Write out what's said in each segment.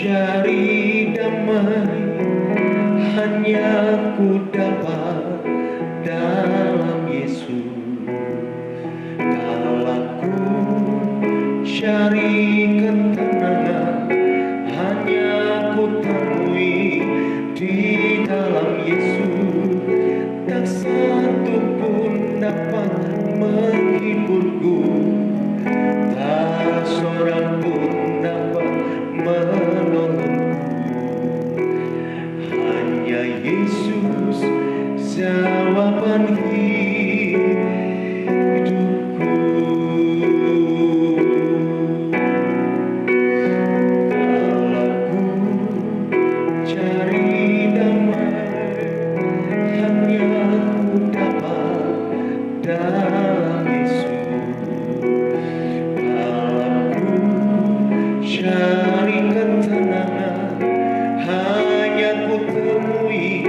cari damai hanya ku dapat dalam Yesus. Kalau ku cari ketenangan hanya ku temui di dalam Yesus. Tak satu pun dapat menghiburku, tak seorang pun dapat menolongku. Hanya Yesus jawaban hidupku. Kalau ku cari damai hanya ku dapat dalam Yesus. Kalau ku cari ketenangan hanya ku temui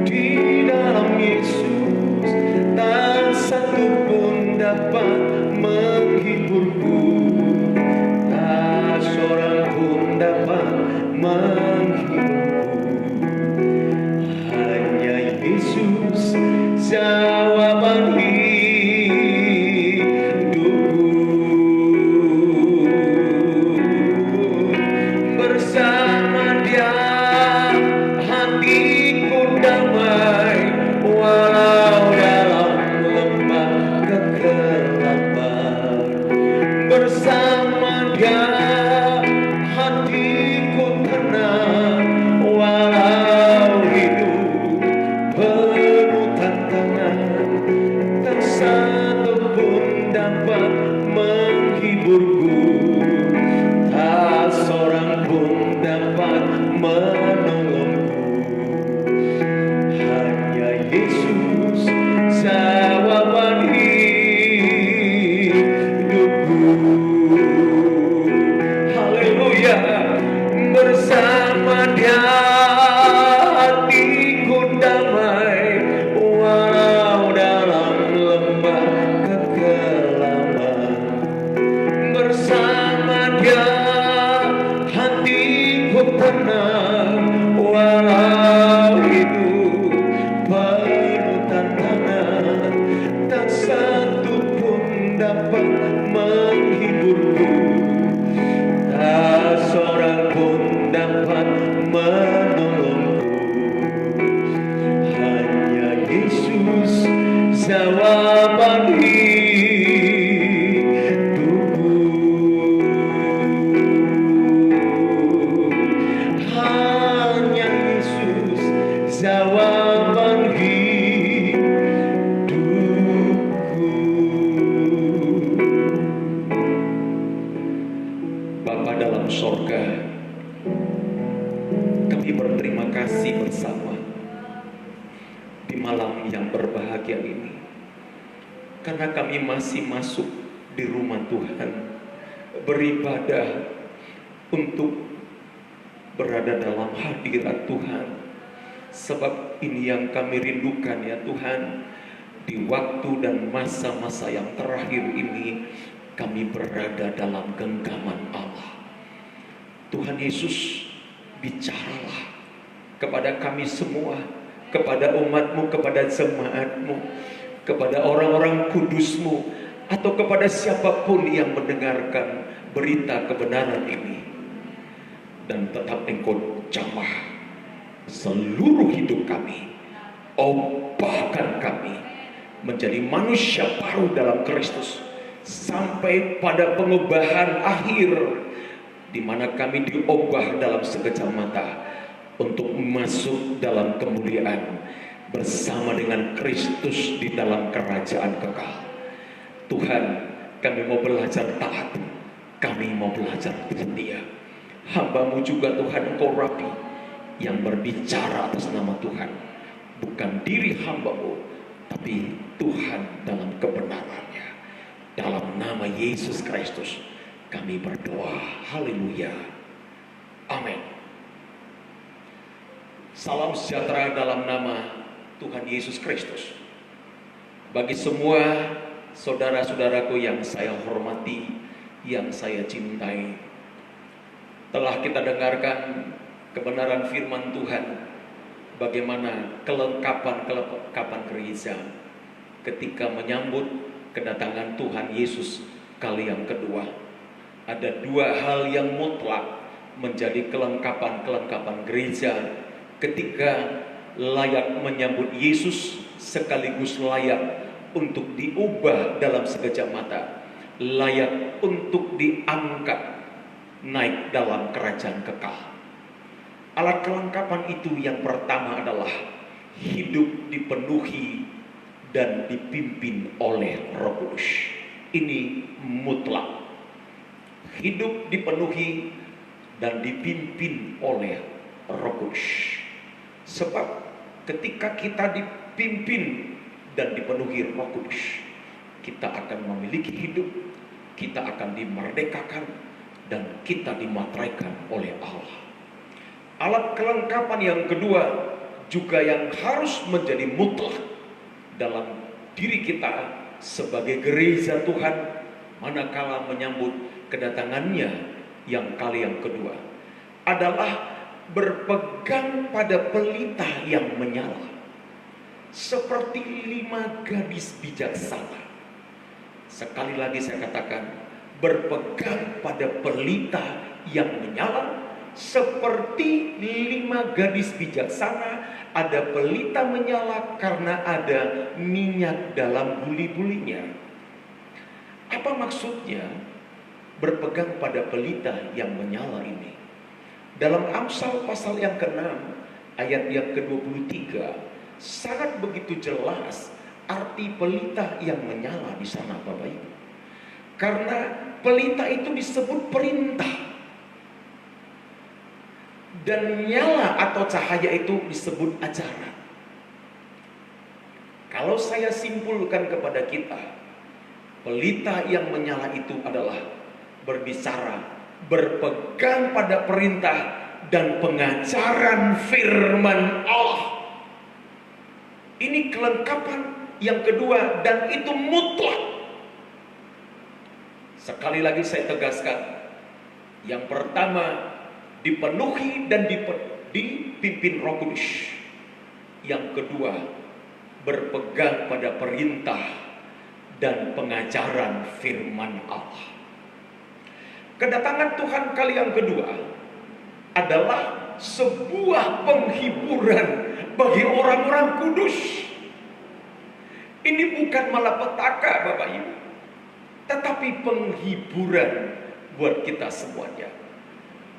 di dalam Yesus. Tak satu pun dapat menghiburku, tak seorang pun dapat menghiburku. Hanya Yesus jawaban hidupku. Bersama Dia hatiku damai, walau dalam lembah kegelapan. Bersama Dia hatiku tenang, walau hidup penuh tantangan. Tak satu pun dapat menghiburku, tak seorang pun dapat menolongku. Hanya Yesus jawaban hidupku. Haleluya. Bersama Dia hatiku damai, walau dalam lembah kegelapan. Bersama Dia hatiku tenang, walau hidup penuh tantangan. Tak satu pun dapat menghiburku, tak seorang pun dapat menolongku. Hanya Yesus jawaban hidupku. Hanya Yesus jawaban hidupku. Bapa dalam sorga, kami berterima kasih bersama di malam yang berbahagia ini, karena kami masih masuk di rumah Tuhan, beribadah untuk berada dalam hadirat Tuhan. Sebab ini yang kami rindukan ya Tuhan. Di waktu dan masa-masa yang terakhir ini, kami berada dalam genggaman Allah. Tuhan Yesus, bicaralah kepada kami semua, kepada umat-Mu, kepada jemaat-Mu, kepada orang-orang kudus-Mu, atau kepada siapapun yang mendengarkan berita kebenaran ini. Dan tetap Engkau jamah seluruh hidup kami, ubahkan kami menjadi manusia baru dalam Kristus, sampai pada pengubahan akhir, di mana kami diubah dalam sekejap mata untuk masuk dalam kemuliaan bersama dengan Kristus di dalam kerajaan kekal. Tuhan, kami mau belajar taat, kami mau belajar setia. Hamba-Mu juga Tuhan, Engkau rapi yang berbicara atas nama Tuhan, bukan diri hamba-Mu, tapi Tuhan dalam kebenarannya. Dalam nama Yesus Kristus kami berdoa. Haleluya. Amin. Salam sejahtera dalam nama Tuhan Yesus Kristus. Bagi semua saudara-saudaraku yang saya hormati, yang saya cintai, Telah kita dengarkan kebenaran firman Tuhan, bagaimana kelengkapan gereja ketika menyambut kedatangan Tuhan Yesus kali yang kedua. Ada dua hal yang mutlak menjadi kelengkapan gereja ketika layak menyambut Yesus, sekaligus layak untuk diubah dalam sekejap mata, layak untuk diangkat naik dalam kerajaan kekal. Alat kelengkapan itu yang pertama adalah hidup dipenuhi dan dipimpin oleh Roh Kudus. Ini mutlak. Hidup dipenuhi dan dipimpin oleh Roh Kudus. Sebab ketika kita dipimpin dan dipenuhi Roh Kudus, kita akan memiliki hidup, kita akan dimerdekakan, dan kita dimateraikan oleh Allah. Alat kelengkapan yang kedua juga yang harus menjadi mutlak dalam diri kita sebagai gereja Tuhan manakala menyambut kedatangannya yang kali yang kedua adalah berpegang pada pelita yang menyala seperti 5 gadis bijaksana. Sekali lagi saya katakan, berpegang pada pelita yang menyala seperti 5 gadis bijaksana. Ada pelita menyala karena ada minyak dalam buli-bulinya. Apa maksudnya berpegang pada pelita yang menyala ini? Dalam Amsal pasal yang ke-6 ayat yang ke-23 sangat begitu jelas arti pelita yang menyala di sana, Bapak Ibu. Karena pelita itu disebut perintah, dan nyala atau cahaya itu disebut ajaran. Kalau saya simpulkan kepada kita, pelita yang menyala itu adalah berbicara, berpegang pada perintah dan pengajaran firman Allah. Ini kelengkapan yang kedua, dan itu mutlak. Sekali lagi saya tegaskan, yang pertama dipenuhi dan dipimpin Roh Kudus. Yang kedua, berpegang pada perintah dan pengajaran firman Allah. Kedatangan Tuhan kali yang kedua adalah sebuah penghiburan bagi orang-orang kudus. Ini bukan malapetaka, Bapak Ibu, tetapi penghiburan buat kita semuanya.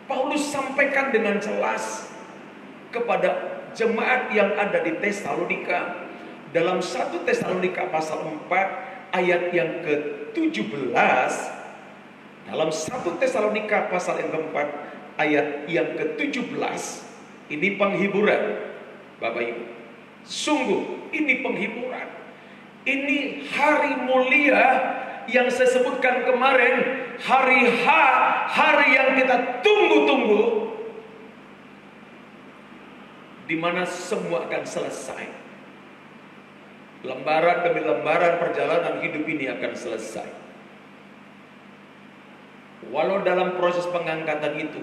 Paulus sampaikan dengan jelas kepada jemaat yang ada di Tesalonika dalam 1 Tesalonika pasal 4 ayat yang ke-17. Dalam 1 Tesalonika pasal yang keempat ayat yang ke-17, ini penghiburan, Bapak Ibu. Sungguh ini penghiburan. Ini hari mulia yang saya sebutkan kemarin, hari H, hari yang kita tunggu-tunggu, di mana semua akan selesai. Lembaran demi lembaran perjalanan hidup ini akan selesai. Walau dalam proses pengangkatan itu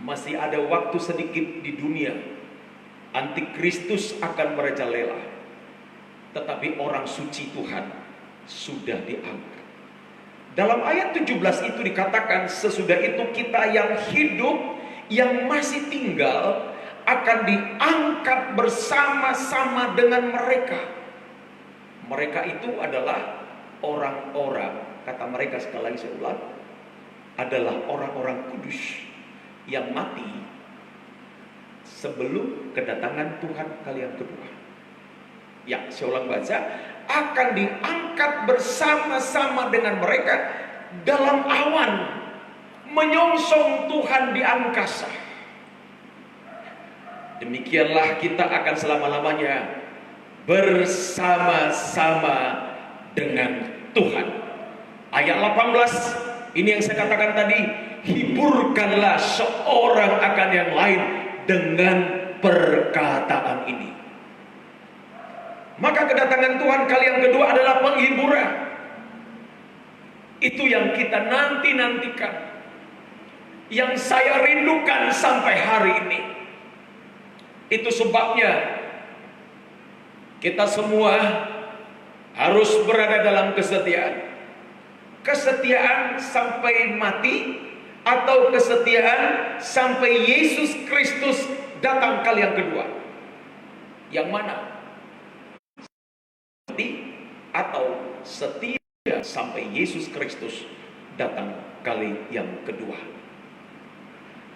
masih ada waktu sedikit di dunia, antikristus akan merajalela, tetapi orang suci Tuhan sudah diangkat. Dalam ayat 17 itu dikatakan, sesudah itu kita yang hidup, yang masih tinggal, akan diangkat bersama-sama dengan mereka. Mereka itu adalah orang-orang, kata mereka sekali lagi saya ulang, adalah orang-orang kudus yang mati sebelum kedatangan Tuhan kali yang kedua. Ya, saya ulang baca, akan diangkat bersama-sama dengan mereka dalam awan, menyongsong Tuhan di angkasa. Demikianlah kita akan selama-lamanya bersama-sama dengan Tuhan. Ayat 18, ini yang saya katakan tadi, hiburkanlah seorang akan yang lain dengan perkataan ini. Maka kedatangan Tuhan kali yang kedua adalah penghiburan. Itu yang kita nanti-nantikan. yang saya rindukan sampai hari ini. Itu sebabnya kita semua harus berada dalam kesetiaan. Kesetiaan sampai mati atau kesetiaan sampai Yesus Kristus datang kali yang kedua. Yang mana? Atau setia sampai Yesus Kristus datang kali yang kedua.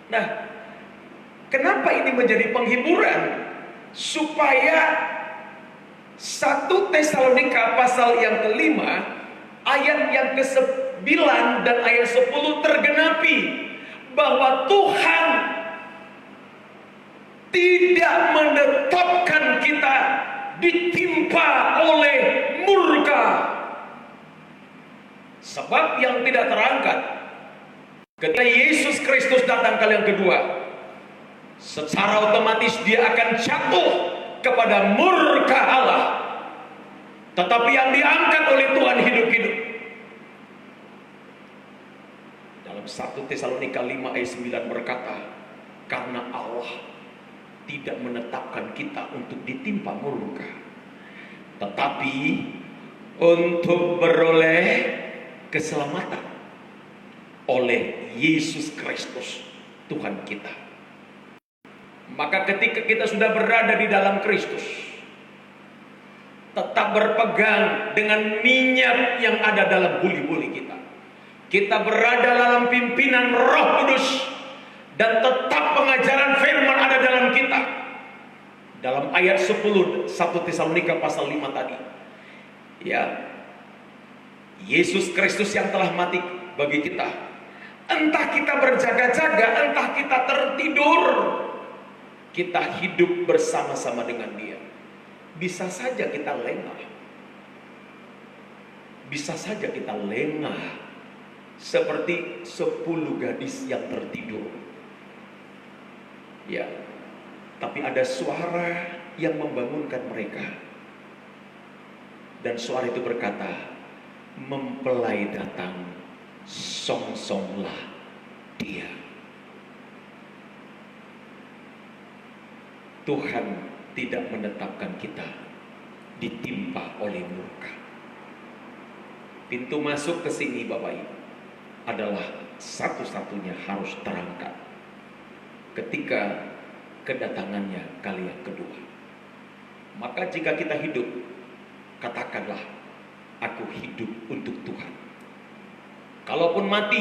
Nah, kenapa ini menjadi penghiburan? Supaya 1 Tesalonika pasal yang kelima ayat yang ke-9 dan ayat 10 tergenapi, bahwa Tuhan tidak menetapkan kita ditimpa oleh murka. Sebab yang tidak terangkat, ketika Yesus Kristus datang kali yang kedua, secara otomatis dia akan jatuh kepada murka Allah. Tetapi yang diangkat oleh Tuhan hidup-hidup. Dalam 1 Tesalonika 5 ayat 9 berkata, karena Allah tidak menetapkan kita untuk ditimpa murka, tetapi untuk beroleh keselamatan oleh Yesus Kristus Tuhan kita. Maka ketika kita sudah berada di dalam Kristus, tetap berpegang dengan minyak yang ada dalam buli-buli kita. Kita berada dalam pimpinan Roh Kudus dan tetap pengajaran firman ada dalam kita. Dalam ayat 10 1 Tesalonika pasal 5 tadi. Ya. Yesus Kristus yang telah mati bagi kita. Entah kita berjaga-jaga, entah kita tertidur, kita hidup bersama-sama dengan Dia. Bisa saja kita lengah. Bisa saja kita lengah. Seperti 10 gadis yang tertidur. Ya. Tapi ada suara yang membangunkan mereka. Dan suara itu berkata, mempelai datang, songsonglah dia. Tuhan tidak menetapkan kita ditimpa oleh murka. Pintu masuk ke sini Bapak Ibu adalah satu-satunya harus terangkat ketika kedatangannya kali yang kedua. Maka jika kita hidup, katakanlah, aku hidup untuk Tuhan. Kalaupun mati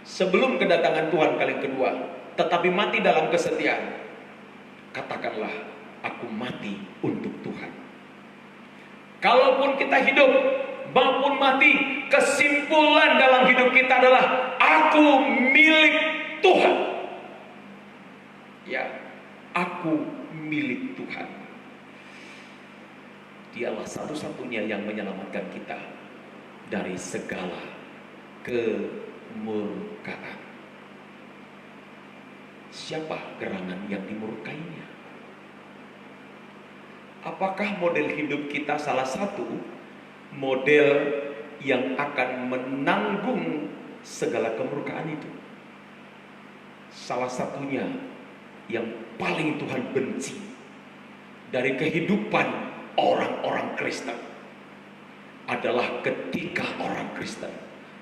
sebelum kedatangan Tuhan kali yang kedua, tetapi mati dalam kesetiaan, katakanlah, aku mati untuk Tuhan. Kalaupun kita hidup maupun mati, kesimpulan dalam hidup kita adalah aku milik Tuhan. Ya, aku milik Tuhan. Dialah satu-satunya yang menyelamatkan kita dari segala kemurkaan. Siapa gerangan yang dimurkainya? Apakah model hidup kita salah satu model yang akan menanggung segala kemurkaan itu? Salah satunya yang paling Tuhan benci dari kehidupan orang-orang Kristen adalah ketika orang Kristen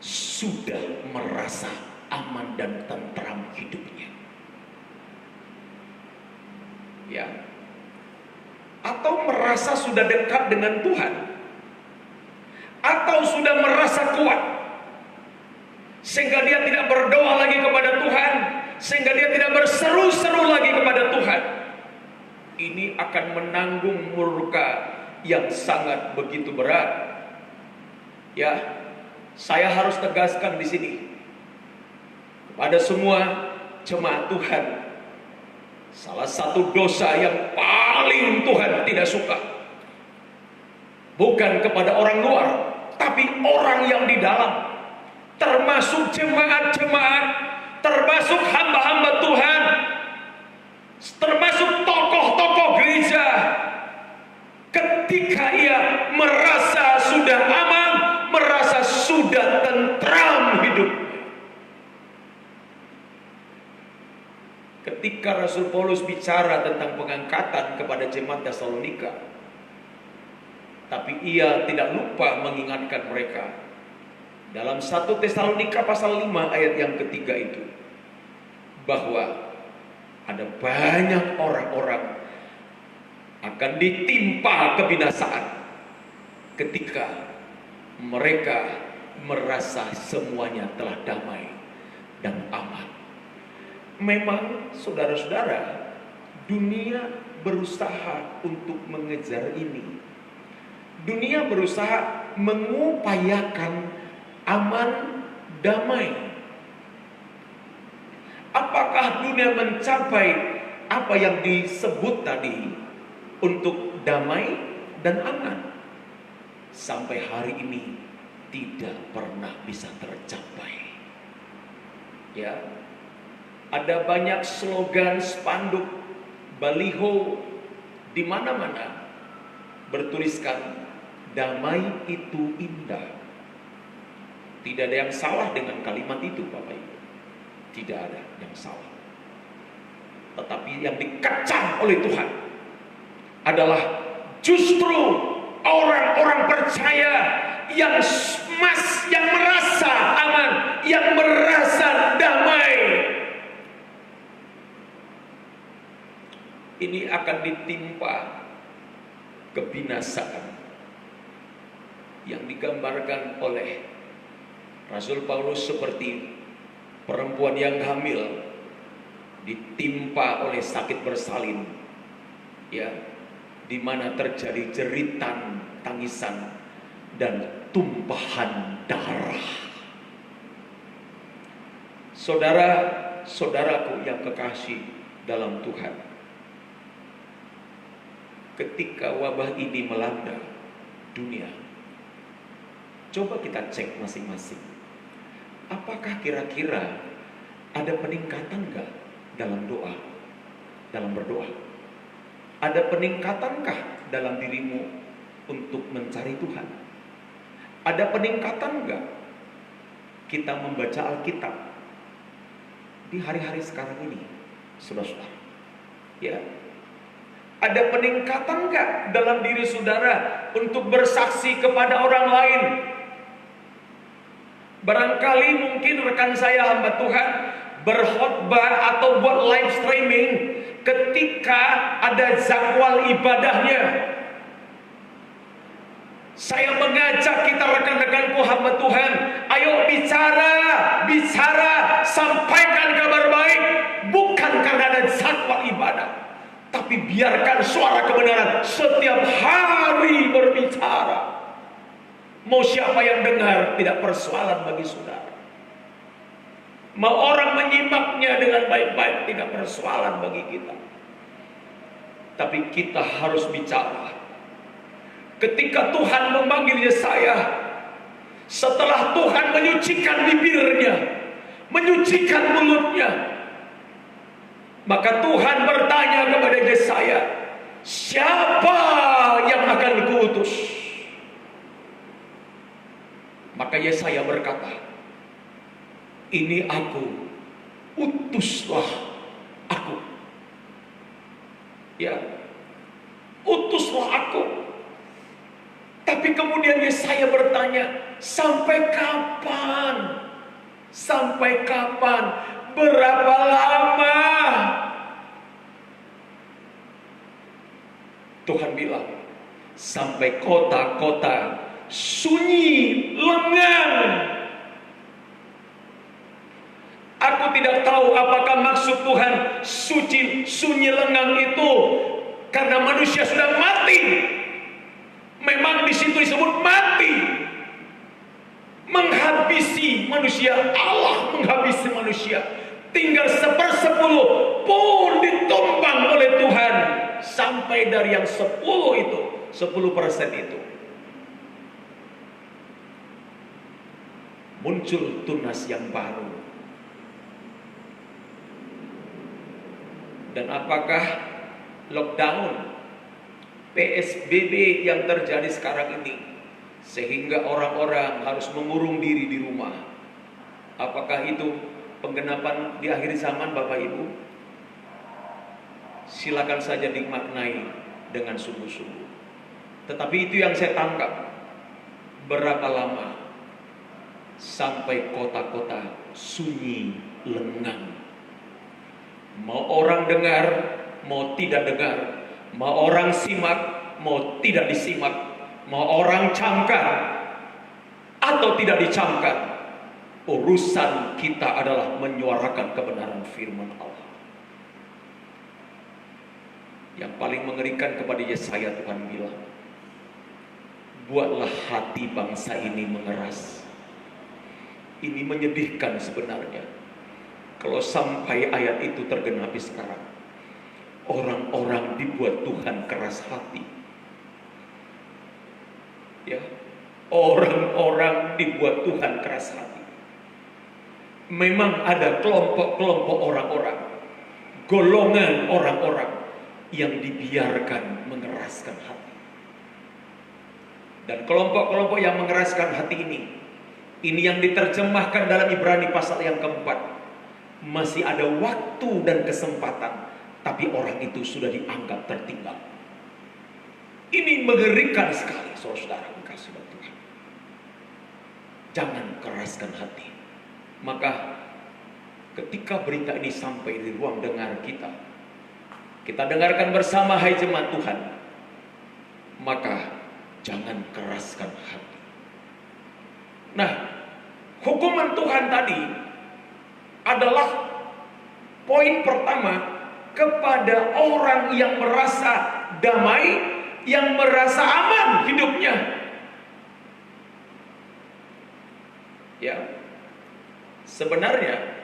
sudah merasa aman dan tentram hidupnya. Ya. Atau merasa sudah dekat dengan Tuhan, atau sudah merasa kuat sehingga dia tidak berdoa lagi kepada Tuhan, sehingga dia tidak berseru-seru lagi kepada Tuhan. Ini akan menanggung murka yang sangat begitu berat. Ya, saya harus tegaskan di sini kepada semua jemaat Tuhan, salah satu dosa yang paling Tuhan tidak suka bukan kepada orang luar, tapi orang yang di dalam, termasuk jemaat-jemaat, termasuk hamba-hamba Tuhan, termasuk tokoh-tokoh gereja. Ketika ia merasa sudah aman, merasa sudah tentram hidupnya, ketika Rasul Paulus bicara tentang pengangkatan kepada jemaat Tesalonika, tapi ia tidak lupa mengingatkan mereka dalam 1 Tesalonika pasal 5 ayat yang ketiga itu, bahwa ada banyak orang-orang akan ditimpa kebinasaan ketika mereka merasa semuanya telah damai dan aman. Memang saudara-saudara, dunia berusaha untuk mengejar ini. Dunia berusaha mengupayakan aman, damai. Apakah dunia mencapai apa yang disebut tadi untuk damai dan aman? Sampai hari ini tidak pernah bisa tercapai. Ya, ada banyak slogan, spanduk, baliho di mana-mana bertuliskan damai itu indah. Tidak ada yang salah dengan kalimat itu, Bapak Ibu. Tidak ada yang salah. Tetapi yang dikecam oleh Tuhan adalah justru orang-orang percaya yang merasa aman, yang merasa damai. Ini akan ditimpa kebinasaan yang digambarkan oleh Rasul Paulus seperti perempuan yang hamil ditimpa oleh sakit bersalin, ya, di mana terjadi jeritan, tangisan, dan tumpahan darah. Saudara-saudaraku yang kekasih dalam Tuhan, ketika wabah ini melanda dunia, coba kita cek masing-masing. Apakah kira-kira ada peningkatan enggak dalam doa, dalam berdoa? Ada peningkatankah dalam dirimu untuk mencari Tuhan? Ada peningkatan enggak kita membaca Alkitab di hari-hari sekarang ini, saudara-saudara? Ya, ada peningkatan enggak dalam diri saudara untuk bersaksi kepada orang lain? Barangkali mungkin rekan saya hamba Tuhan berkhotbah atau buat live streaming ketika ada jadwal ibadahnya. Saya mengajak kita rekan-rekanku hamba Tuhan, ayo bicara, sampaikan kabar baik, bukan karena ada jadwal ibadah, tapi biarkan suara kebenaran setiap hari berbicara. Mau siapa yang dengar tidak persoalan bagi saudara. Mau orang menyimaknya dengan baik-baik tidak persoalan bagi kita. Tapi kita harus bicara. Ketika Tuhan memanggil Yesaya, setelah Tuhan menyucikan bibirnya, menyucikan mulutnya, maka Tuhan bertanya kepada Yesaya, siapa yang akan kuutus? Maka Yesaya berkata, ini aku, utuslah aku. Ya, utuslah aku. Tapi kemudian Yesaya bertanya, sampai kapan? Sampai kapan? Berapa lama? Tuhan bilang, sampai kota-kota sunyi, lengang. Aku tidak tahu apakah maksud Tuhan sunyi, lengang itu karena manusia sudah mati. Memang di situ disebut mati, menghabisi manusia. Allah menghabisi manusia. Tinggal 1/10 pun ditumbang oleh Tuhan. Sampai dari yang 10% itu muncul tunas yang baru. Dan apakah lockdown, PSBB yang terjadi sekarang ini sehingga orang-orang harus mengurung diri di rumah, apakah itu penggenapan di akhir zaman, Bapak Ibu? silakan saja dimaknai dengan sungguh-sungguh. Tetapi itu yang saya tangkap. Berapa lama sampai kota-kota sunyi lengang? Mau orang dengar, mau tidak dengar, mau orang simak, mau tidak disimak, mau orang camkan atau tidak dicamkan, urusan kita adalah menyuarakan kebenaran firman Allah. Yang paling mengerikan kepada Yesaya, Tuhan bilang, buatlah hati bangsa ini mengeras. Ini menyedihkan sebenarnya. Kalau sampai ayat itu tergenapi sekarang, orang-orang dibuat Tuhan keras hati. Ya, orang-orang dibuat Tuhan keras hati. Memang ada kelompok-kelompok orang-orang, golongan orang-orang yang dibiarkan mengeraskan hati. Dan kelompok-kelompok yang mengeraskan hati ini yang diterjemahkan dalam Ibrani pasal yang keempat. Masih ada waktu dan kesempatan, tapi orang itu sudah dianggap tertinggal. Ini mengerikan sekali, saudara kasih Tuhan. Jangan keraskan hati. Maka ketika berita ini sampai di ruang dengar kita dengarkan bersama, hai jemaat Tuhan, maka jangan keraskan hati. Nah, hukuman Tuhan tadi adalah poin pertama kepada orang yang merasa damai, yang merasa aman hidupnya. Ya, sebenarnya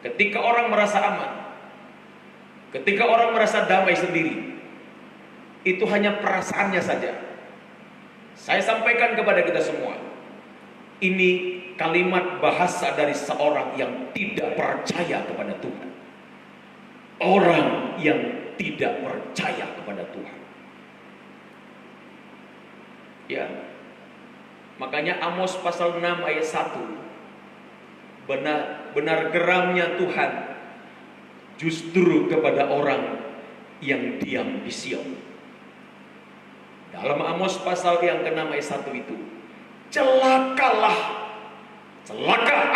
ketika orang merasa aman, ketika orang merasa damai sendiri, itu hanya perasaannya saja. Saya sampaikan kepada kita semua, ini kalimat bahasa dari seorang yang tidak percaya kepada Tuhan. Orang yang tidak percaya kepada Tuhan. Ya. Makanya Amos pasal 6 ayat 1. Benar geramnya Tuhan justru kepada orang yang diam di Sion. Dalam Amos pasal yang ke-6 ayat 1 itu, celaka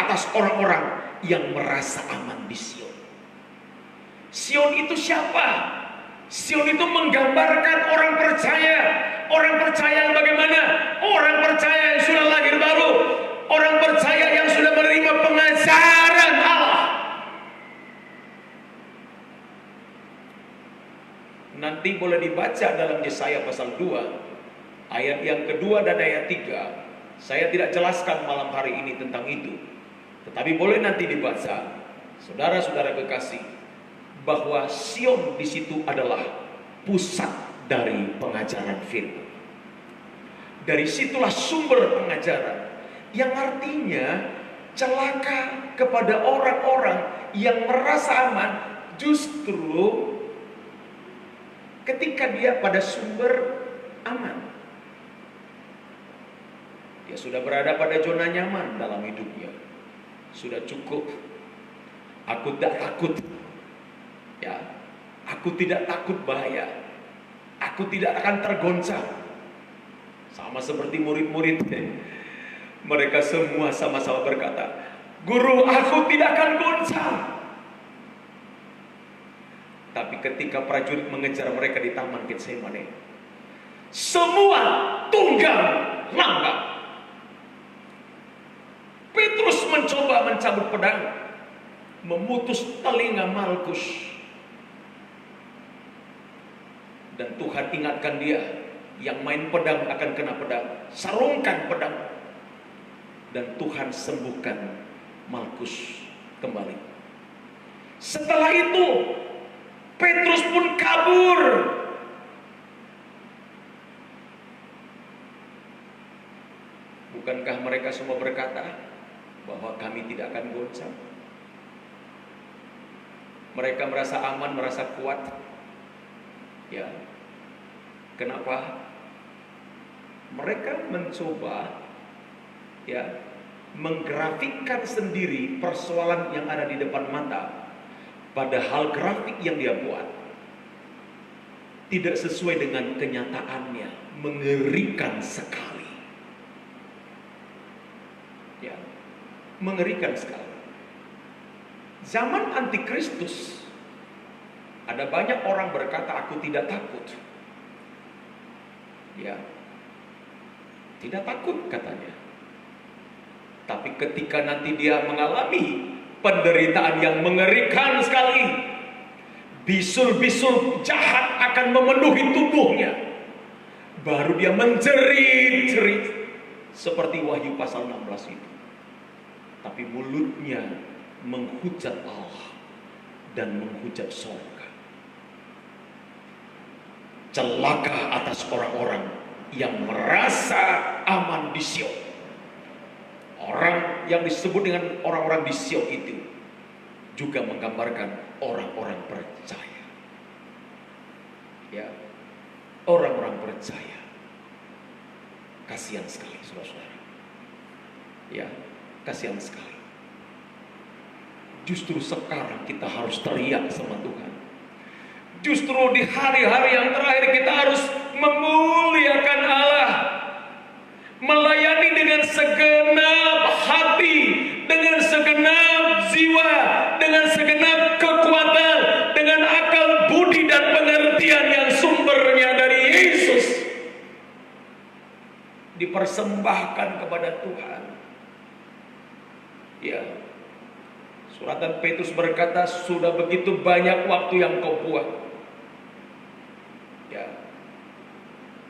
atas orang-orang yang merasa aman di Sion. Sion itu siapa? Sion itu menggambarkan orang percaya. Orang percaya yang bagaimana? Orang percaya yang sudah lahir baru. Orang percaya yang sudah menerima pengajaran Allah. Nanti boleh dibaca dalam Yesaya pasal 2 ayat yang kedua dan ayat 3. Saya tidak jelaskan malam hari ini tentang itu, tetapi boleh nanti dibaca, saudara-saudara kekasih, bahwa Sion di situ adalah pusat dari pengajaran firman. Dari situlah sumber pengajaran, yang artinya celaka kepada orang-orang yang merasa aman justru ketika dia pada sumber aman. Dia sudah berada pada zona nyaman dalam hidupnya. Sudah cukup. Aku tidak takut. Ya, aku tidak takut bahaya. Aku tidak akan tergoncang. Sama seperti murid-murid. Mereka semua sama-sama berkata, Guru, aku tidak akan goncang. Tapi ketika prajurit mengejar mereka di Taman Getsemane, semua tunggang langgang. Petrus mencoba mencabut pedang, memutus telinga Malkus. Dan Tuhan ingatkan dia, yang main pedang akan kena pedang. Sarungkan pedang. Dan Tuhan sembuhkan Malkus kembali. Setelah itu Petrus pun kabur. Bukankah mereka semua berkata bahwa kami tidak akan goncang? Mereka merasa aman, merasa kuat. Ya. Kenapa? Mereka mencoba menggrafikkan sendiri persoalan yang ada di depan mata, padahal grafik yang dia buat tidak sesuai dengan kenyataannya, mengerikan sekali. Ya, mengerikan sekali. Zaman antikristus, ada banyak orang berkata, aku tidak takut. Ya, tidak takut katanya. Tapi ketika nanti dia mengalami penderitaan yang mengerikan sekali, bisul-bisul jahat akan memenuhi tubuhnya, baru dia menjerit-jerit seperti Wahyu pasal 16 itu. Tapi mulutnya menghujat Allah dan menghujat surga. Celaka atas orang-orang yang merasa aman di Sion. Orang yang disebut dengan orang-orang di Sion itu juga menggambarkan orang-orang percaya. Ya, orang-orang percaya. Kasihan sekali, saudara-saudara. Ya, kasihan sekali. Justru sekarang kita harus teriak sama Tuhan. Justru di hari-hari yang terakhir kita harus memuliakan Allah, melayani dengan segenap hati, dengan segenap jiwa, dengan segenap kekuatan, dengan akal budi dan pengertian yang sumbernya dari Yesus, dipersembahkan kepada Tuhan. Ya, suratan Petrus berkata, sudah begitu banyak waktu yang kau buang. Ya,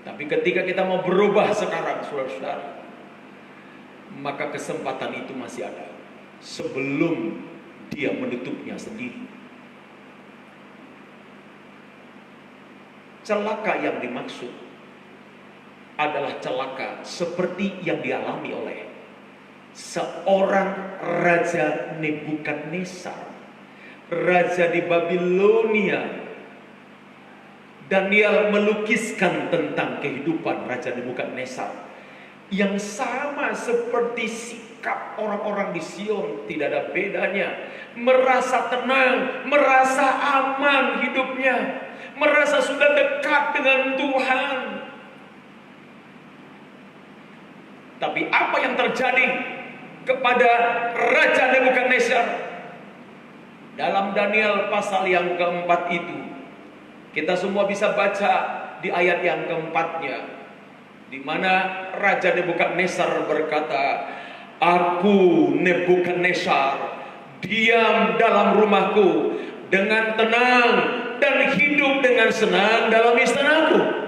tapi ketika kita mau berubah sekarang, saudara-saudara, maka kesempatan itu masih ada sebelum dia menutupnya sendiri. Celaka yang dimaksud adalah celaka seperti yang dialami oleh seorang Raja Nebukadnezar, raja di Babilonia. Daniel melukiskan tentang kehidupan Raja Nebukadnezar yang sama seperti sikap orang-orang di Sion, tidak ada bedanya. Merasa tenang, merasa aman hidupnya, merasa sudah dekat dengan Tuhan. Tapi apa yang terjadi kepada Raja Nebukadnezar dalam Daniel pasal yang keempat itu, kita semua bisa baca di ayat yang keempatnya, di mana Raja Nebukadnezar berkata, aku Nebukadnezar diam dalam rumahku dengan tenang dan hidup dengan senang dalam istanaku.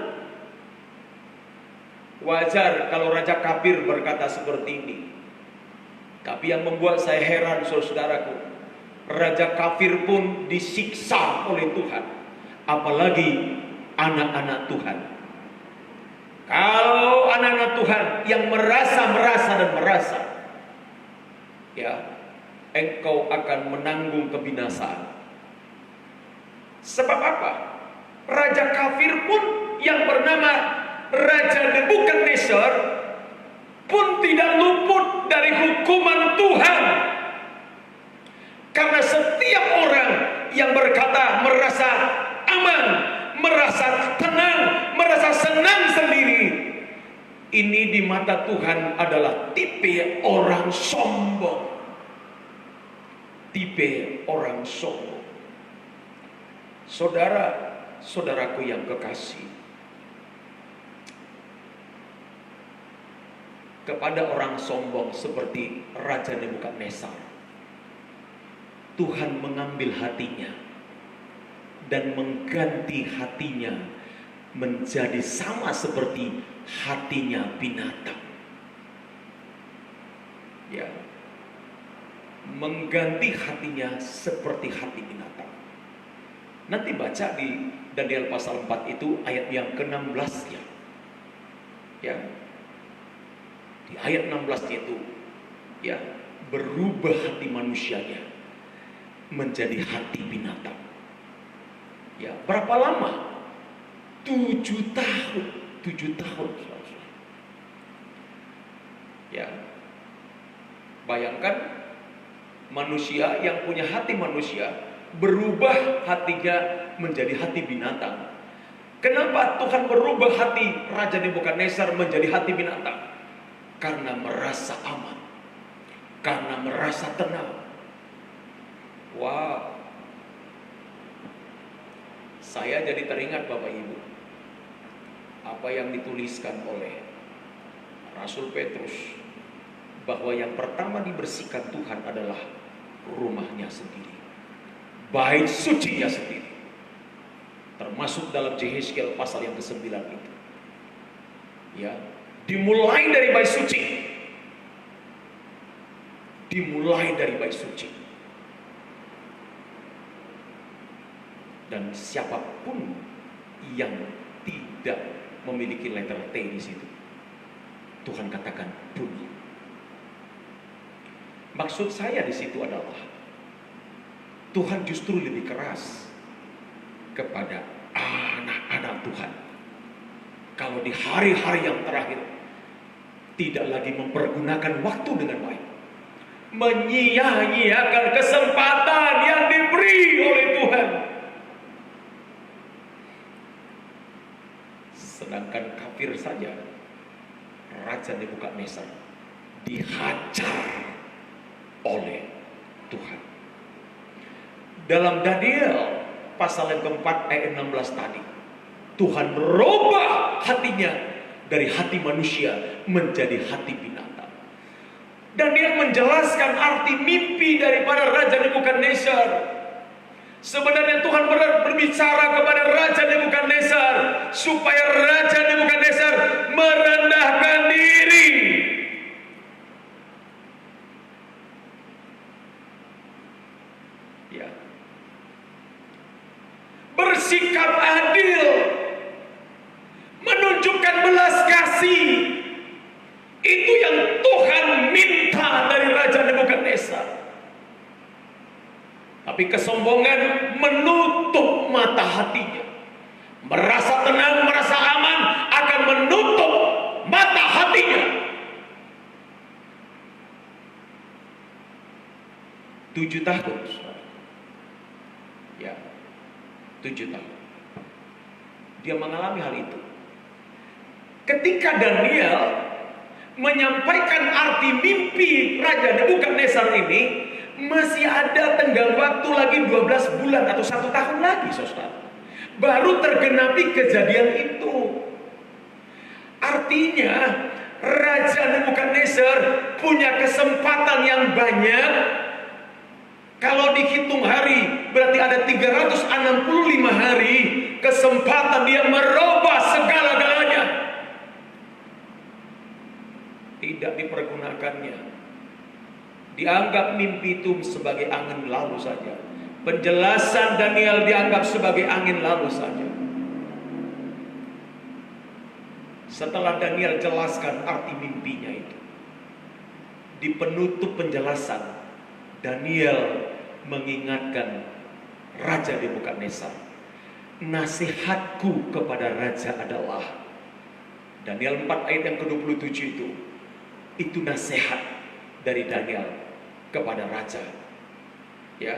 Wajar kalau raja kafir berkata seperti ini. Tapi yang membuat saya heran, saudaraku, raja kafir pun disiksa oleh Tuhan, apalagi anak-anak Tuhan. Kalau anak-anak Tuhan yang merasa, ya, engkau akan menanggung kebinasaan. Sebab apa? Raja kafir pun yang bernama Raja Nebukadnezar pun tidak luput dari hukuman Tuhan. Karena setiap orang yang berkata merasa aman, merasa tenang, merasa senang sendiri, ini di mata Tuhan adalah tipe orang sombong. Tipe orang sombong. Saudara-saudaraku yang kekasih, kepada orang sombong seperti Raja Nebukadnezar, Tuhan mengambil hatinya dan mengganti hatinya menjadi sama seperti hatinya binatang. Ya, mengganti hatinya seperti hati binatang. Nanti baca di Daniel pasal 4 itu ayat yang ke-16 ya. Ya. Di ayat 16 itu, ya, berubah hati manusianya menjadi hati binatang. Ya, berapa lama? 7 tahun. 7 tahun. Ya, bayangkan manusia yang punya hati manusia berubah hatinya menjadi hati binatang. Kenapa Tuhan merubah hati Raja Nebukadnezar menjadi hati binatang? Karena merasa aman, karena merasa tenang. Wow, saya jadi teringat Bapak Ibu, apa yang dituliskan oleh Rasul Petrus, bahwa yang pertama dibersihkan Tuhan adalah rumahnya sendiri, bait sucinya sendiri. Termasuk dalam Yehezkiel pasal yang ke-9 itu. Ya, dimulai dari bait suci. Dimulai dari bait suci. Dan siapapun yang tidak memiliki letter T di situ, Tuhan katakan bunuh. Maksud saya di situ adalah Tuhan justru lebih keras kepada anak-anak Tuhan. Kalau di hari-hari yang terakhir tidak lagi mempergunakan waktu dengan baik, menyia-nyiakan kesempatan yang diberi oleh Tuhan. Sedangkan kafir saja, Raja Nebukadnezar dihajar oleh Tuhan. Dalam Daniel pasal yang keempat ayat 16 tadi, Tuhan merubah hatinya dari hati manusia menjadi hati binatang. Dan dia menjelaskan arti mimpi daripada Raja Nebukadnezar. Sebenarnya Tuhan berbicara kepada Raja Nebukadnezar supaya Raja Nebukadnezar merendahkan diri. Ya. Bersikap adil, menunjukkan belas kasih. Itu yang Tuhan minta dari Raja Nebukadnezar. Tapi kesombongan menutup mata hatinya. Merasa tenang, merasa aman, akan menutup mata hatinya. 7 tahun. Ya, 7 tahun. Dia mengalami hal itu. Ketika Daniel menyampaikan arti mimpi Raja Nebukadnezar ini, masih ada tenggang waktu lagi 12 bulan atau 1 tahun lagi, saudara. Baru tergenapi kejadian itu. Artinya Raja Nebukadnezar punya kesempatan yang banyak. Kalau dihitung hari, berarti ada 365 hari kesempatan dia merubah segala-galanya. Tidak dipergunakannya. Dianggap mimpi itu sebagai angin lalu saja. Penjelasan Daniel dianggap sebagai angin lalu saja. Setelah Daniel jelaskan arti mimpinya itu, di penutup penjelasan, Daniel mengingatkan Raja Nebukadnezar, nasihatku kepada Raja adalah, Daniel 4 ayat yang ke-27 itu nasihat dari Daniel kepada Raja. Ya,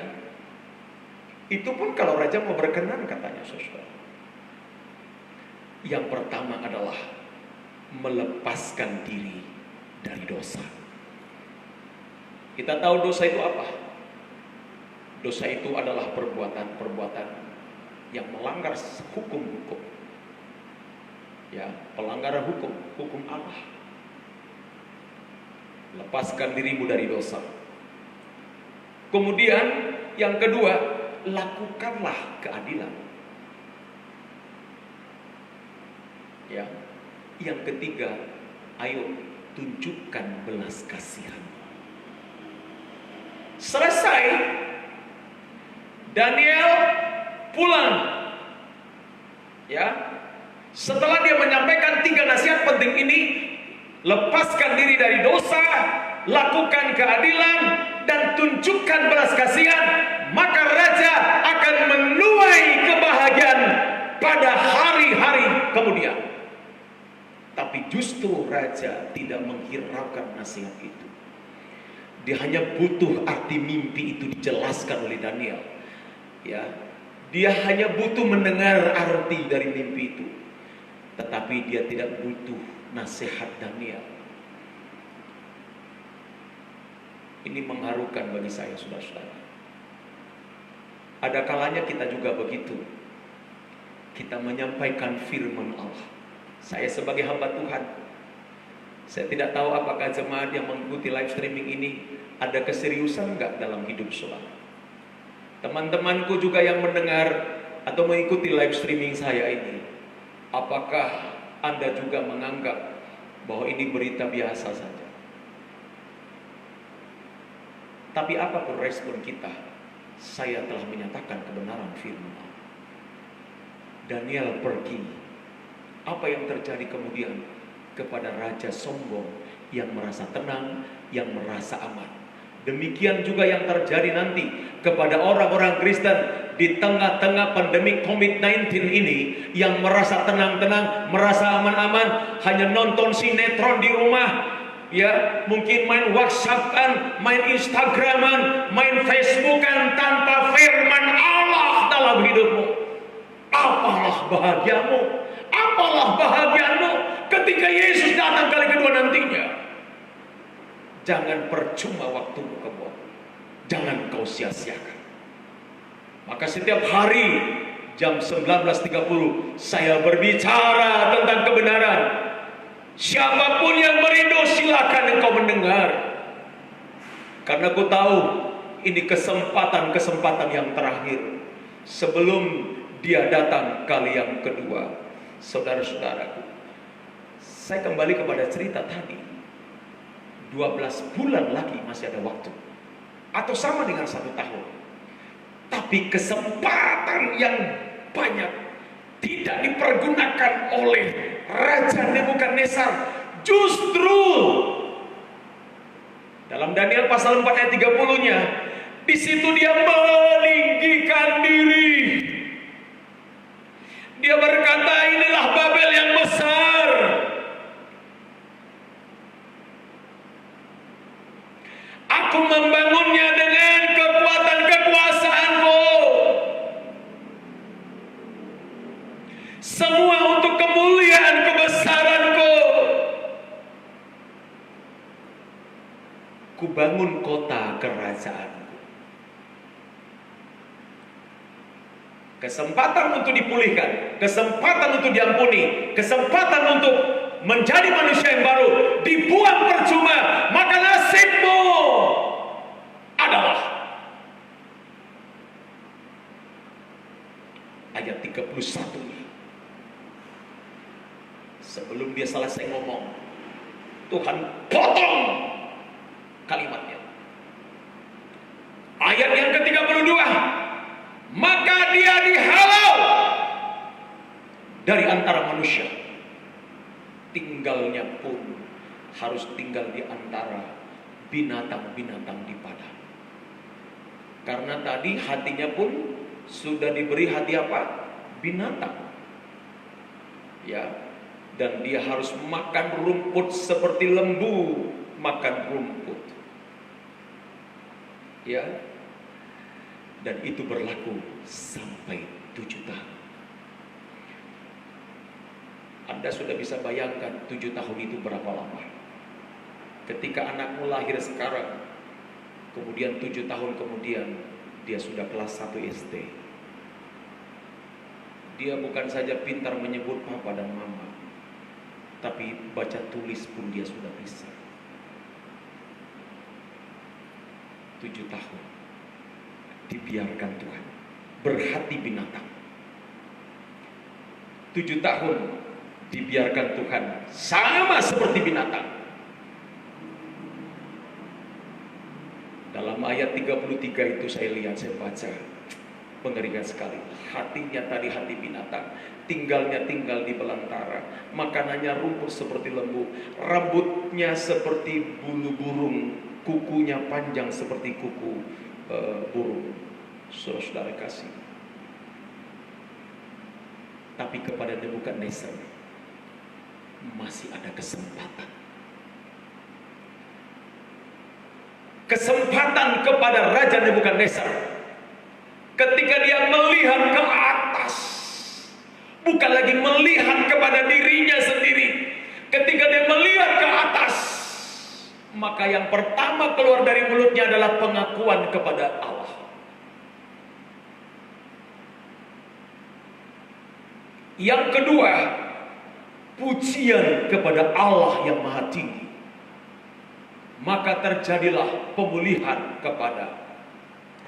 itu pun kalau Raja mau berkenan katanya, saudara. Yang pertama adalah melepaskan diri dari dosa. Kita tahu dosa itu apa? Dosa itu adalah perbuatan-perbuatan yang melanggar hukum-hukum. Ya, pelanggaran hukum Allah. Lepaskan dirimu dari dosa. Kemudian yang kedua, lakukanlah keadilan. Ya. Yang ketiga, ayo tunjukkan belas kasihan. Selesai, Daniel pulang. Ya. Setelah dia menyampaikan 3 nasihat penting ini, lepaskan diri dari dosa, lakukan keadilan, dan tunjukkan belas kasihan, maka Raja akan menuai kebahagiaan pada hari-hari kemudian. Tapi justru Raja tidak menghiraukan nasihat itu. Dia hanya butuh arti mimpi itu dijelaskan oleh Daniel. Ya, Dia hanya butuh mendengar arti dari mimpi itu, tetapi dia tidak butuh nasihat Daniel. Ini mengharukan bagi saya, saudara-saudara. Ada kalanya kita juga begitu. Kita menyampaikan firman Allah. Saya sebagai hamba Tuhan, saya tidak tahu apakah jemaat yang mengikuti live streaming ini ada keseriusan enggak dalam hidup saudara. Teman-temanku juga yang mendengar atau mengikuti live streaming saya ini, apakah Anda juga menganggap bahwa ini berita biasa saja? Tapi apapun respon kita, saya telah menyatakan kebenaran firman Allah. Daniel pergi. Apa yang terjadi kemudian kepada raja sombong yang merasa tenang, yang merasa aman? Demikian juga yang terjadi nanti kepada orang-orang Kristen di tengah-tengah pandemi COVID-19 ini, yang merasa tenang-tenang, merasa aman-aman, hanya nonton sinetron di rumah, ya, mungkin main WhatsApp-an, main Instagram-an, main Facebook-an, tanpa firman Allah dalam hidupmu. Apalah bahagiamu, apalah bahagiamu ketika Yesus datang kali kedua nantinya. Jangan percuma waktumu kebuang. Jangan kau sia-siakan. Maka setiap hari jam 19.30 saya berbicara tentang kebenaran. Siapapun yang merindu, silakan engkau mendengar. Karena aku tahu ini kesempatan yang terakhir sebelum dia datang kali yang kedua. Saudara-saudaraku, saya kembali kepada cerita tadi. 12 bulan lagi masih ada waktu, atau sama dengan 1 tahun. Tapi kesempatan yang banyak tidak dipergunakan oleh Raja Nebukadnezar. Justru dalam Daniel pasal 4 ayat 30-nya, di situ dia meninggikan diri. Dia berkata, inilah Babel yang besar. Aku membangunnya dengan kekuatan kekuasaanku. Semua untuk kemuliaan kebesaranku. Kubangun kota kerajaanku. Kesempatan untuk dipulihkan, kesempatan untuk diampuni, kesempatan untuk menjadi manusia yang baru dibuang percuma. Maka nasibmu adalah ayat 31. Sebelum dia selesai ngomong, Tuhan potong kalimatnya. Ayat yang ke-32, maka dia dihalau dari antara manusia. Tinggalnya pun harus tinggal di antara binatang-binatang di padang. Karena tadi hatinya pun sudah diberi hati apa? Binatang. Ya, dan dia harus makan rumput seperti lembu makan rumput. Ya. Dan itu berlaku sampai 7 tahun. Anda sudah bisa bayangkan 7 tahun itu berapa lama. Ketika anakmu lahir sekarang, kemudian 7 tahun kemudian dia sudah kelas 1 SD. Dia bukan saja pintar menyebut papa dan mama, tapi baca tulis pun dia sudah bisa. 7 tahun dibiarkan Tuhan berhati binatang. 7 tahun dibiarkan Tuhan sama seperti binatang. Dalam ayat 33 itu saya lihat, saya baca, mengerikan sekali. Hatinya tadi hati binatang, tinggalnya tinggal di belantara, makanannya rumput seperti lembu, rambutnya seperti bulu burung, kukunya panjang seperti kuku burung. Saudara kasih. Tapi kepada Nebukadnezar masih ada kesempatan. Kesempatan kepada Raja Nebukadnezar ketika dia melihat ke atas, bukan lagi melihat kepada dirinya sendiri. Ketika dia melihat ke atas, maka yang pertama keluar dari mulutnya adalah pengakuan kepada Allah. Yang kedua, pujian kepada Allah yang Maha Tinggi. Maka terjadilah pemulihan kepada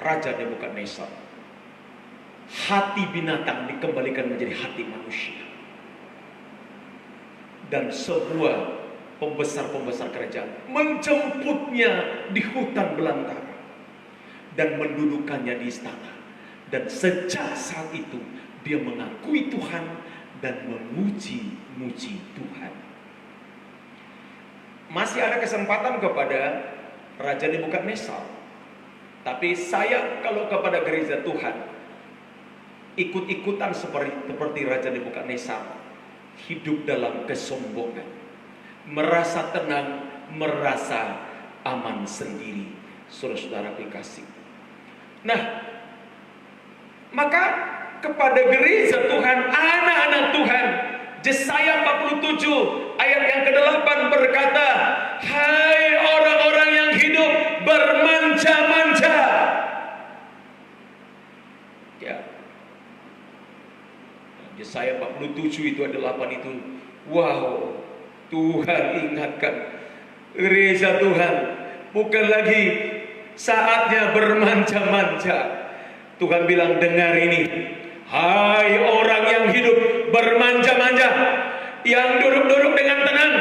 Raja Nebukadnezar. Hati binatang dikembalikan menjadi hati manusia. Dan semua pembesar-pembesar kerajaan menjemputnya di hutan belantara dan mendudukannya di istana. Dan sejak saat itu dia mengakui Tuhan dan memuji-muji Tuhan. Masih ada kesempatan kepada Raja Nebukadnezar. Tapi saya kalau kepada gereja Tuhan, ikut-ikutan seperti Raja Nebukadnezar, hidup dalam kesombongan, merasa tenang, merasa aman sendiri. Saudara-saudara kekasih. Nah, maka kepada gereja Tuhan, anak-anak Tuhan, Yesaya 47 ayat yang ke-8 berkata, hai orang-orang yang hidup bermanja-manja. Ya. Yesaya 47 itu ada 8 itu. Wow, Tuhan ingatkan gereja Tuhan, bukan lagi saatnya bermanja-manja. Tuhan bilang, dengar ini, hai orang yang hidup bermanja-manja, yang duduk-duduk dengan tenang,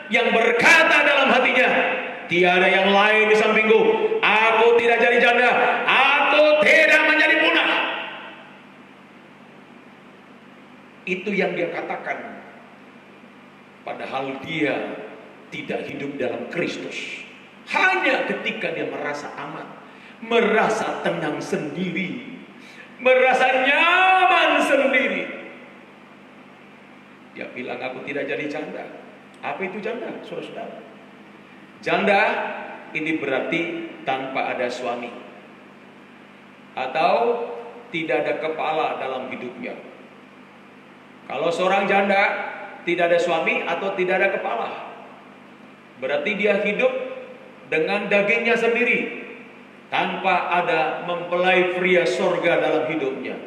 yang berkata dalam hatinya, tiada yang lain di sampingku, aku tidak jadi janda, aku tidak menjadi punah. Itu yang dia katakan. Padahal dia tidak hidup dalam Kristus. Hanya ketika dia merasa aman, merasa tenang sendiri, merasa nyaman sendiri, dia bilang, aku tidak jadi janda. Apa itu janda, saudara-saudara? Janda ini berarti tanpa ada suami, atau tidak ada kepala dalam hidupnya. Kalau seorang janda tidak ada suami atau tidak ada kepala, berarti dia hidup dengan dagingnya sendiri, tanpa ada mempelai pria sorga dalam hidupnya.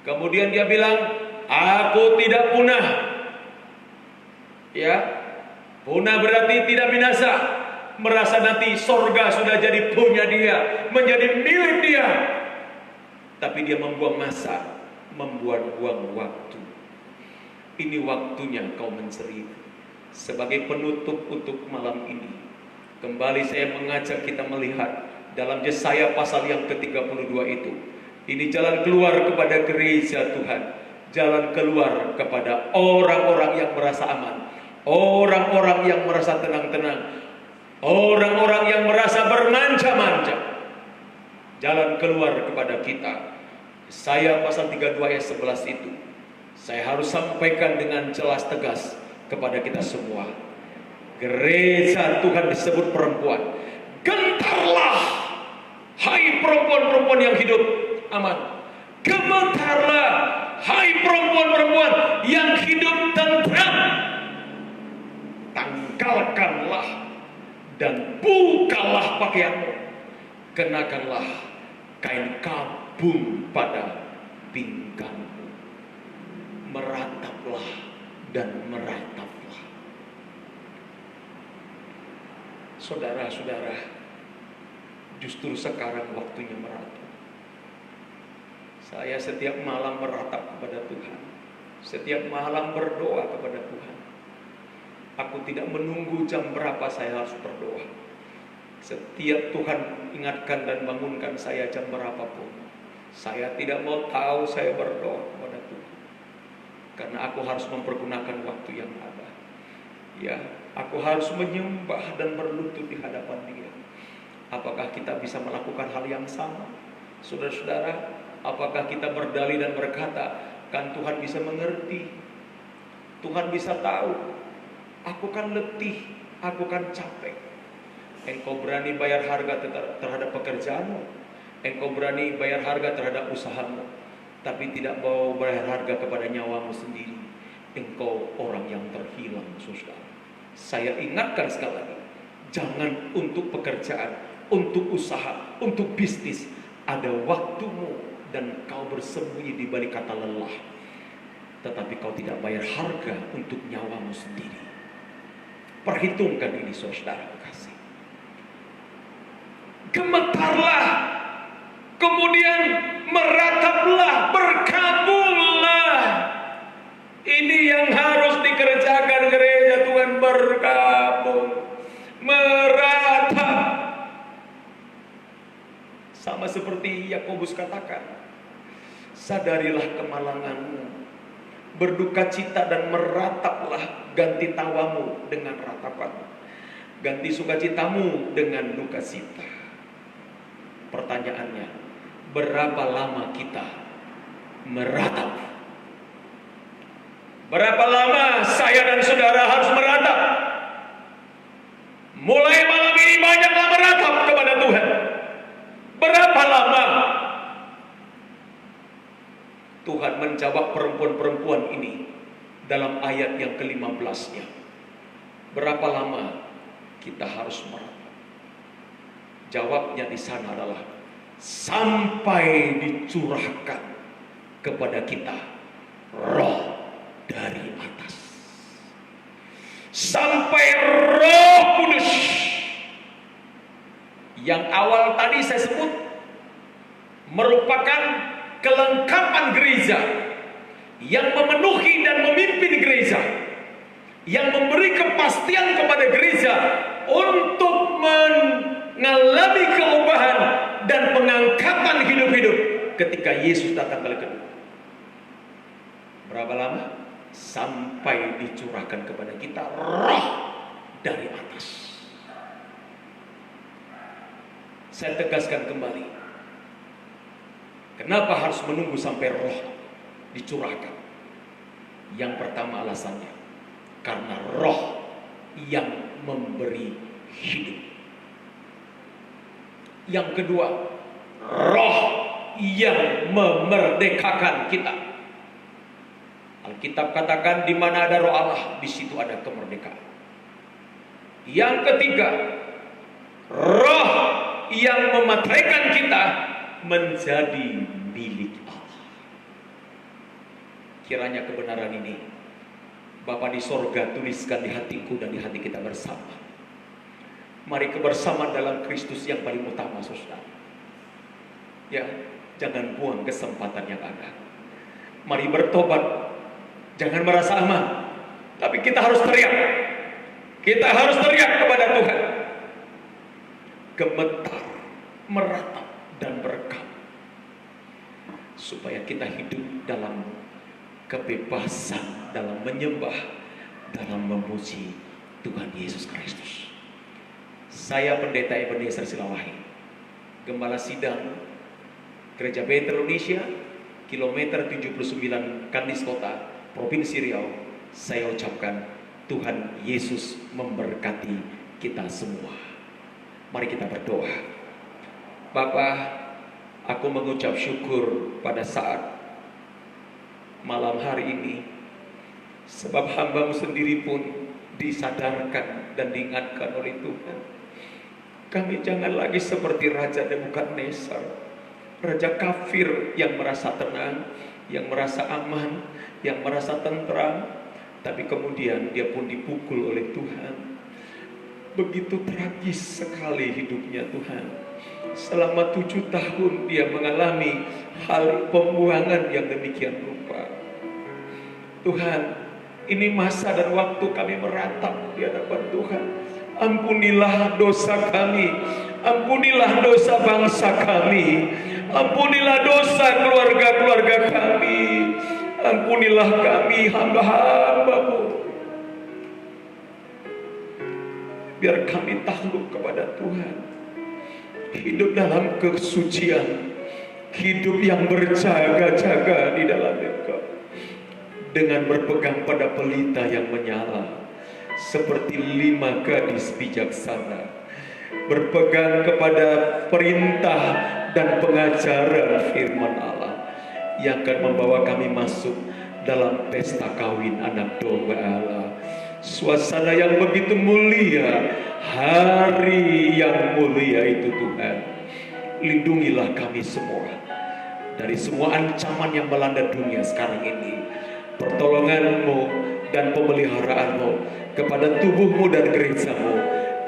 Kemudian dia bilang, aku tidak punah. Ya, punah berarti tidak binasa. Merasa nanti sorga sudah jadi punya dia, menjadi milik dia. Tapi dia membuang masa, membuang waktu. Ini waktunya kau menceri. Sebagai penutup untuk malam ini, kembali saya mengajak kita melihat dalam Yesaya pasal yang ke-32 itu. Ini jalan keluar kepada gereja Tuhan. Jalan keluar kepada orang-orang yang merasa aman, orang-orang yang merasa tenang-tenang, orang-orang yang merasa bermanja-manja. Jalan keluar kepada kita. Yesaya pasal 32 ayat 11 itu saya harus sampaikan dengan jelas tegas kepada kita semua. Gereja Tuhan disebut perempuan. Gentarlah, hai perempuan-perempuan yang hidup aman. Gemetarlah, hai perempuan-perempuan yang hidup tentram. Tanggalkanlah dan bukalah pakaianmu. Kenakanlah kain kabung pada pinggangmu. Merataplah dan merataplah. Saudara-saudara, justru sekarang waktunya meratap. Saya setiap malam meratap kepada Tuhan. Setiap malam berdoa kepada Tuhan. Aku tidak menunggu jam berapa saya harus berdoa. Setiap Tuhan ingatkan dan bangunkan saya jam berapapun, saya tidak mau tahu saya berdoa kepada Tuhan. Karena aku harus mempergunakan waktu yang ada. Ya, aku harus menyembah dan berlutut di hadapan Dia. Apakah kita bisa melakukan hal yang sama? Saudara-saudara, apakah kita berdalih dan berkata, kan Tuhan bisa mengerti, Tuhan bisa tahu, aku kan letih, aku kan capek. Engkau berani bayar harga terhadap pekerjaanmu. Engkau berani bayar harga terhadap usahamu, tapi tidak mau bayar harga kepada nyawamu sendiri. Engkau orang yang terhilang, saudara. Saya ingatkan sekali lagi, jangan untuk pekerjaan, untuk usaha, untuk bisnis ada waktumu dan kau bersembunyi di balik kata lelah, tetapi kau tidak bayar harga untuk nyawamu sendiri. Perhitungkan ini, saudara kasih. Gemetarlah, kemudian merataplah, berkabunglah. Ini yang harus dikerjakan gereja Tuhan, berkabung, meratap. Sama seperti Yakobus katakan, sadarilah kemalanganmu, berduka cita dan merataplah, ganti tawamu dengan ratapan, ganti sukacitamu dengan duka cita. Pertanyaannya, berapa lama kita meratap? Berapa lama saya dan saudara harus meratap? Mulai malam ini banyaklah meratap kepada Tuhan. Berapa lama? Tuhan menjawab perempuan-perempuan ini dalam ayat yang ke-15-nya. Berapa lama kita harus meratap? Jawabnya di sana adalah sampai dicurahkan kepada kita roh dari atas. Sampai Roh Kudus yang awal tadi saya sebut merupakan kelengkapan gereja, yang memenuhi dan memimpin gereja, yang memberi kepastian kepada gereja untuk mengalami perubahan dan pengangkatan hidup-hidup ketika Yesus datang kali kedua. Berapa lama? Sampai dicurahkan kepada kita roh dari atas. Saya tegaskan kembali, kenapa harus menunggu sampai roh dicurahkan? Yang pertama alasannya, karena roh yang memberi hidup. Yang kedua, roh yang memerdekakan kita. Alkitab katakan di mana ada roh Allah, di situ ada kemerdekaan. Yang ketiga, roh yang memataikan kita menjadi milik Allah. Kiranya kebenaran ini Bapa di sorga tuliskan di hatiku dan di hati kita bersama. Mari kebersamaan dalam Kristus yang paling utama, saudara. Ya, jangan buang kesempatan yang ada. Mari bertobat. Jangan merasa aman, tapi kita harus teriak. Kita harus teriak kepada Tuhan. Gemetar, meratap, dan berkam, supaya kita hidup dalam kebebasan, dalam menyembah, dalam memuji Tuhan Yesus Kristus. Saya Pendeta Ebenezer Silawahi, Gembala Sidang Gereja Bethel Indonesia, kilometer 79 Kandis Kota, Provinsi Riau. Saya ucapkan Tuhan Yesus memberkati kita semua. Mari kita berdoa. Bapa, aku mengucap syukur pada saat malam hari ini, sebab hamba-Mu sendiri pun disadarkan dan diingatkan oleh Tuhan. Kami jangan lagi seperti Raja Nebukadnezar, raja kafir yang merasa tenang, yang merasa aman, yang merasa tentram, tapi kemudian dia pun dipukul oleh Tuhan. Begitu tragis sekali hidupnya Tuhan. Selama 7 tahun dia mengalami hal pembuangan yang demikian rupa. Tuhan, ini masa dan waktu kami meratap di hadapan Tuhan. Ampunilah dosa kami, ampunilah dosa bangsa kami, ampunilah dosa keluarga-keluarga kami, ampunilah kami hamba-hamba-Mu. Biar kami takluk kepada Tuhan, hidup dalam kesucian, hidup yang berjaga-jaga di dalam Engkau, dengan berpegang pada pelita yang menyala, seperti 5 gadis bijaksana, berpegang kepada perintah dan pengajaran firman Allah yang akan membawa kami masuk dalam pesta kawin anak domba Allah. Suasana yang begitu mulia, hari yang mulia itu Tuhan. Lindungilah kami semua dari semua ancaman yang melanda dunia sekarang ini. Pertolongan-Mu dan pemeliharaanmu kepada tubuhmu dan gerejamu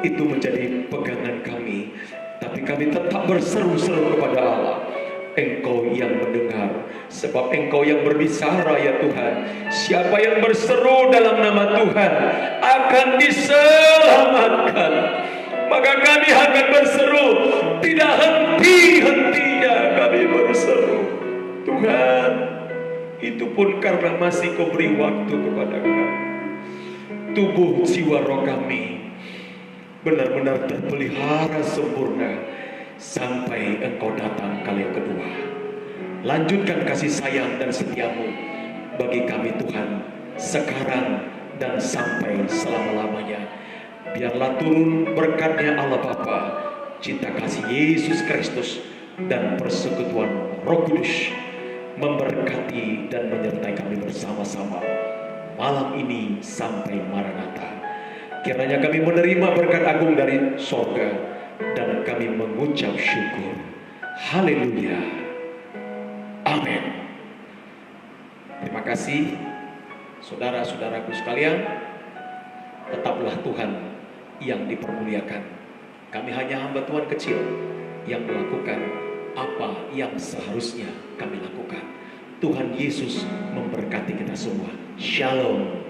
itu menjadi pegangan kami. Tapi kami tetap berseru-seru kepada Allah. Engkau yang mendengar, sebab Engkau yang berbicara ya Tuhan. Siapa yang berseru dalam nama Tuhan akan diselamatkan. Maka kami akan berseru, tidak henti-hentinya kami berseru. Tuhan, itu pun karena masih Kau beri waktu kepada kami. Tubuh jiwa roh kami benar-benar terpelihara sempurna sampai Engkau datang kali yang kedua. Lanjutkan kasih sayang dan setiamu bagi kami Tuhan, sekarang dan sampai selama-lamanya. Biarlah turun berkat-Nya Allah Bapa, cinta kasih Yesus Kristus, dan persekutuan Roh Kudus memberkati dan menyertai kami bersama-sama malam ini sampai Maranatha. Kiranya kami menerima berkat agung dari sorga dan kami mengucap syukur. Haleluya. Amin. Terima kasih saudara-saudaraku sekalian. Tetaplah Tuhan yang dipermuliakan. Kami hanya hamba Tuhan kecil yang melakukan apa yang seharusnya kami lakukan. Tuhan Yesus memberkati kita semua. Shalom.